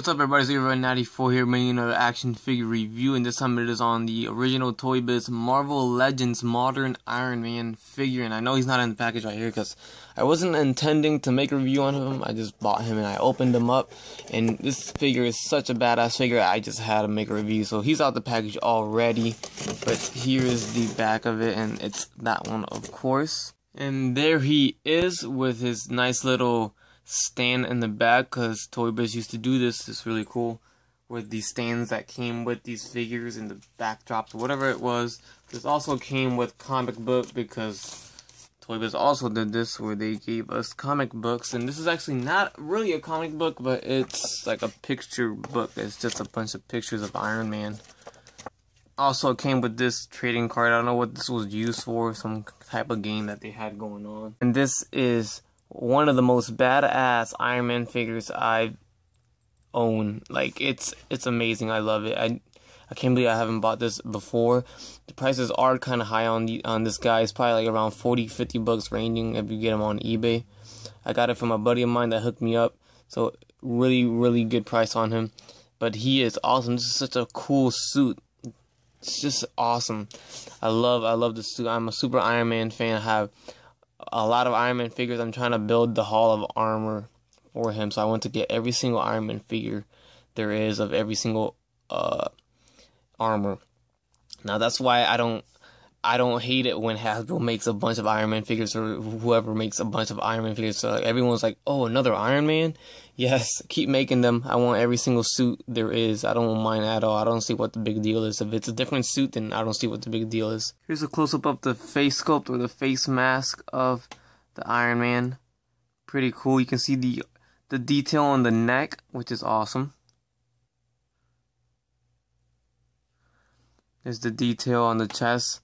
Hey, what's up everybody, it's Red94 here bringing another action figure review, and this time it is on the original Toybiz Marvel Legends Modern Iron Man figure. And I know he's not in the package right here because I wasn't intending to make a review on him. I just bought him and I opened him up, and this figure is such a badass figure I just had to make a review. So he's out the package already, but here is the back of it, and it's that one of course. And there he is with his nice little stand in the back, because Toybiz used to do this. It's really cool with these stands that came with these figures and the backdrops, whatever it was. This also came with comic book, because Toybiz also did this where they gave us comic books. And this is actually not really a comic book, but it's like a picture book. It's just a bunch of pictures of Iron Man. Also came with this trading card. I don't know what this was used for, some type of game that they had going on. And this is one of the most badass Iron Man figures I've owned. Like, it's amazing. I love it. I can't believe I haven't bought this before. The prices are kind of high on this guy. It's probably like around 40-50 bucks ranging if you get him on eBay. I got it from a buddy of mine that hooked me up, so really good price on him. But he is awesome. This is such a cool suit. It's just awesome. I love the suit. I'm a super Iron Man fan. I have a lot of Iron Man figures. I'm trying to build the Hall of Armor for him, so I want to get every single Iron Man figure there is of every single armor. Now that's why I don't hate it when Hasbro makes a bunch of Iron Man figures, or whoever makes a bunch of Iron Man figures. So everyone's like, oh, another Iron Man? Yes, keep making them. I want every single suit there is. I don't mind at all. I don't see what the big deal is. If it's a different suit, then I don't see what the big deal is. Here's a close-up of the face sculpt, or the face mask of the Iron Man. Pretty cool. You can see the detail on the neck, which is awesome. There's the detail on the chest.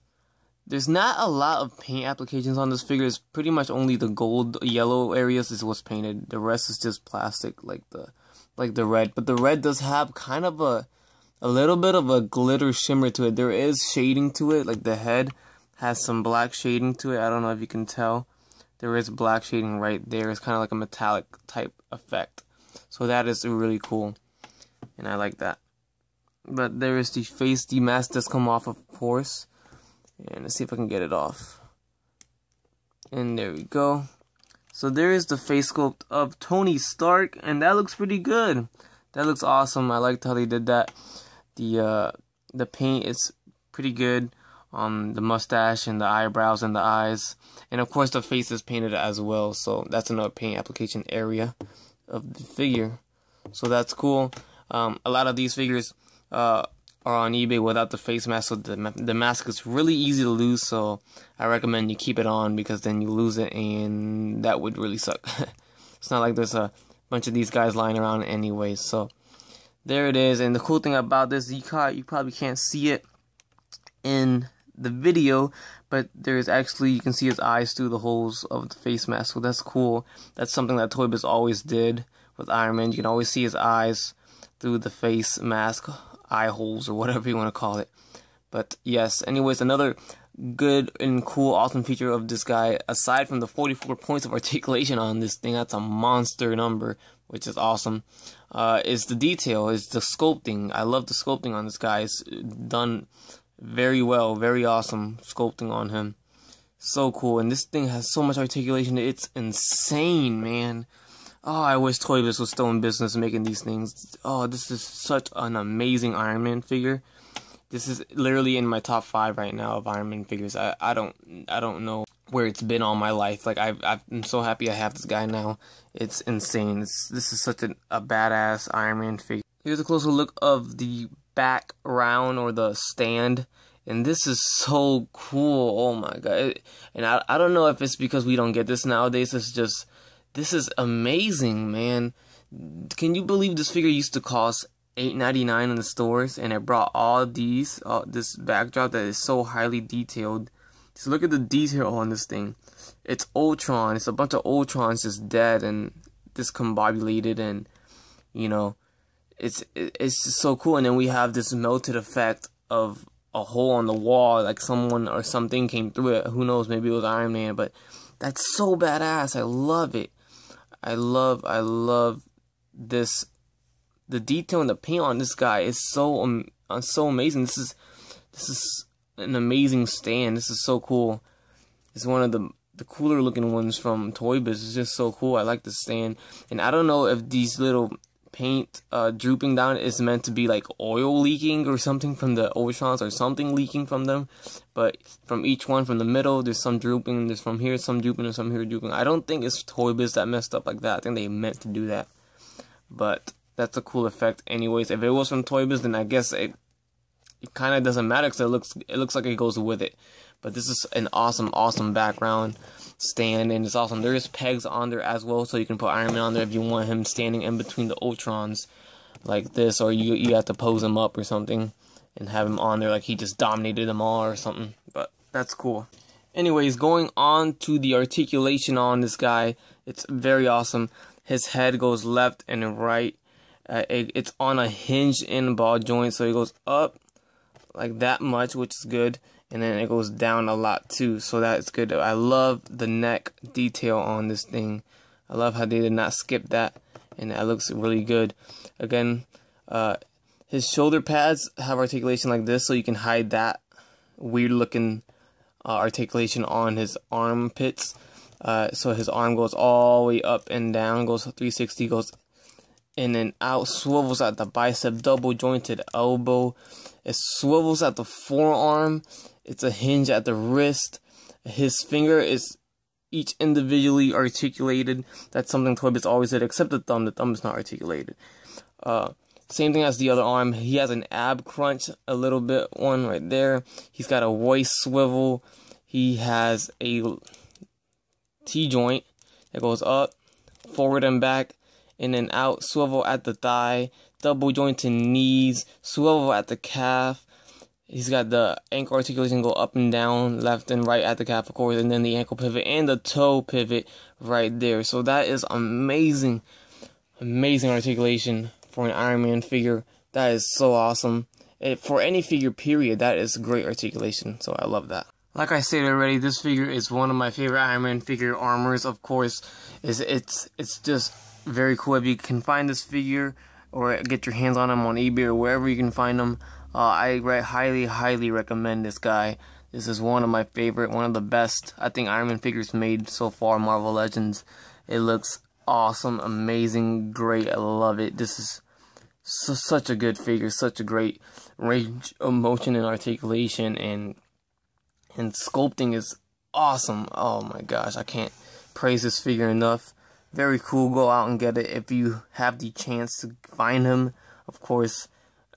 There's not a lot of paint applications on this figure. It's pretty much only the gold, yellow areas is what's painted. The rest is just plastic, like the red. But the red does have kind of a little bit of a glitter shimmer to it. There is shading to it, like the head has some black shading to it. I don't know if you can tell. There is black shading right there. It's kind of like a metallic type effect. So that is really cool, and I like that. But there is the face. The mask does come off, of course. And let's see if I can get it off. And there we go. So there is the face sculpt of Tony Stark, and that looks pretty good. That looks awesome. I liked how they did that. The paint is pretty good on the mustache and the eyebrows and the eyes. And of course the face is painted as well. So that's another paint application area of the figure. So that's cool. A lot of these figures are on eBay without the face mask, so the mask is really easy to lose, so I recommend you keep it on, because then you lose it and that would really suck. It's not like there's a bunch of these guys lying around anyway. So there it is. And the cool thing about this, you probably can't see it in the video, but there's actually, you can see his eyes through the holes of the face mask, so that's cool. That's something that Toybiz always did with Iron Man. You can always see his eyes through the face mask, eye holes, or whatever you want to call it. But yes, anyways, another good and cool, awesome feature of this guy, aside from the 44 points of articulation on this thing, that's a monster number, which is awesome, is the detail, is the sculpting. I love the sculpting on this guy. It's done very well, very awesome sculpting on him. So cool, and this thing has so much articulation, it's insane, man. Oh, I wish Toybiz was still in business making these things. Oh, this is such an amazing Iron Man figure. This is literally in my top 5 right now of Iron Man figures. I don't know where it's been all my life. Like, I'm so happy I have this guy now. It's insane. This is such a badass Iron Man figure. Here's a closer look of the back round, or the stand. And this is so cool. Oh my god. And I don't know if it's because we don't get this nowadays. This is amazing, man. Can you believe this figure used to cost $8.99 in the stores, and it brought all these, this backdrop that is so highly detailed. So look at the detail on this thing. It's Ultron. It's a bunch of Ultrons just dead and discombobulated, and you know, it's just so cool. And then we have this melted effect of a hole on the wall, like someone or something came through it. Who knows? Maybe it was Iron Man, but that's so badass. I love it. I love this the detail and the paint on this guy is so amazing. This is an amazing stand. This is so cool. It's one of the cooler looking ones from Toybiz. It's just so cool. I like the stand. And I don't know if these little paint drooping down is meant to be like oil leaking or something from the Ultrons, or something leaking from them, but from each one, from the middle, there's some drooping, there's from here some drooping, and some here drooping. I don't think it's Toybiz that messed up like that. I think they meant to do that, but that's a cool effect anyways. If it was from Toybiz, then I guess it kind of doesn't matter, because it looks like it goes with it. But this is an awesome background stand, and it's awesome. There is pegs on there as well, so you can put Iron Man on there if you want him standing in between the Ultrons like this, or you have to pose him up or something and have him on there like he just dominated them all or something. But that's cool. Anyways, going on to the articulation on this guy, it's very awesome. His head goes left and right. It's on a hinge in ball joint, so it goes up like that much, which is good, and then it goes down a lot too, so that's good. I love the neck detail on this thing. I love how they did not skip that, and that looks really good. Again, his shoulder pads have articulation like this, so you can hide that weird looking articulation on his armpits. So his arm goes all the way up and down, goes 360, goes in and out, swivels at the bicep, double jointed elbow. It swivels at the forearm. It's a hinge at the wrist. His finger is each individually articulated. That's something Toybiz always did, except the thumb. The thumb is not articulated. Same thing as the other arm. He has an ab crunch, a little bit one right there. He's got a waist swivel. He has a T-joint that goes up, forward and back, and then out, swivel at the thigh, double jointed knees, swivel at the calf. He's got the ankle articulation go up and down, left and right at the calf, of course, and then the ankle pivot and the toe pivot right there. So that is amazing, amazing articulation for an Iron Man figure. That is so awesome. For any figure, period, that is great articulation. So I love that. Like I said already, this figure is one of my favorite Iron Man figure armors. Of course, it's just very cool. If you can find this figure or get your hands on him on eBay or wherever you can find them, I highly recommend this guy. This is one of my favorite, one of the best, I think, Iron Man figures made so far, Marvel Legends. It looks awesome, amazing, great. I love it. This is such a good figure, such a great range of motion and articulation, and sculpting is awesome. Oh my gosh, I can't praise this figure enough. Very cool. Go out and get it if you have the chance to find him. Of course,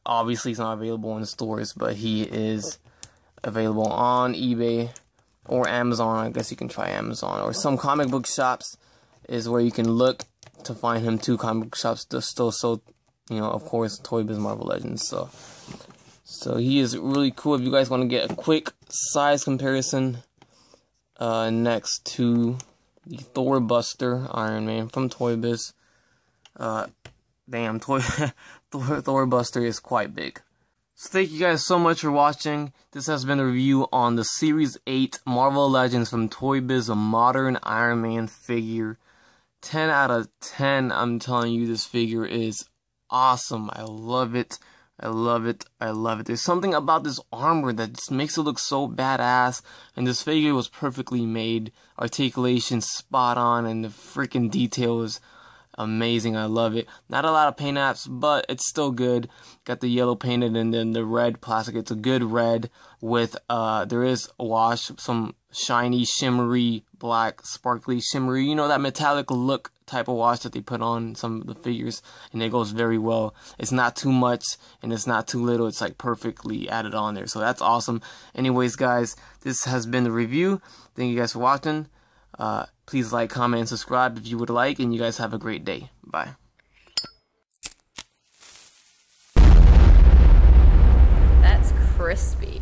obviously he's not available in the stores, but he is available on eBay or Amazon. I guess you can try Amazon, or some comic book shops is where you can look to find him too. Comic book shops still so, of course, Toybiz Marvel Legends. So he is really cool. If you guys want to get a quick size comparison next to the Thor Buster Iron Man from Toybiz. Damn, Thor Buster is quite big. So thank you guys so much for watching. This has been a review on the Series 8 Marvel Legends from Toybiz, a modern Iron Man figure. 10 out of 10, I'm telling you, this figure is awesome. I love it. I love it. I love it. There's something about this armor that just makes it look so badass. And this figure was perfectly made. Articulation spot on. And the freaking detail is amazing. I love it. Not a lot of paint apps, but it's still good. Got the yellow painted and then the red plastic. It's a good red with, there is a wash, some shiny, shimmery, black, sparkly, shimmery, that metallic look type of wash that they put on some of the figures, and it goes very well. It's not too much and it's not too little. It's like perfectly added on there, so that's awesome. Anyways, guys, this has been the review. Thank you guys for watching. Please like, comment, and subscribe if you would like, and you guys have a great day. Bye. That's crispy.